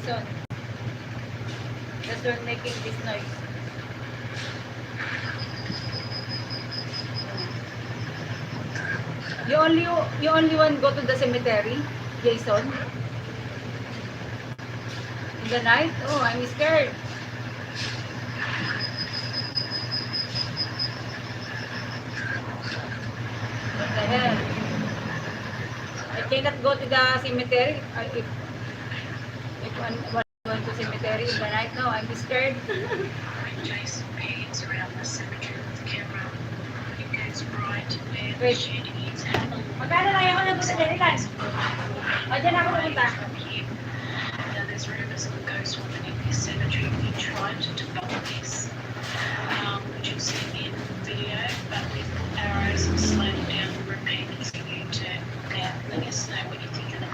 Jason. That's why making this noise. You only want go to the cemetery, Jason? In the night? Oh, I'm scared. What the hell? I cannot go to the cemetery. If one going to cemetery in the night, no, I'm scared. Jason pans around the cemetery with the camera. It goes right where the Wait. shooting is happening. Magkano lang ako nag sa Delilan? O, dyan ako pumunta. Now there's rumours of a ghost woman in this cemetery who tried to develop this, which you'll see in the video, but with arrows and slowed down and repeated for you to look out. Let us know what you think of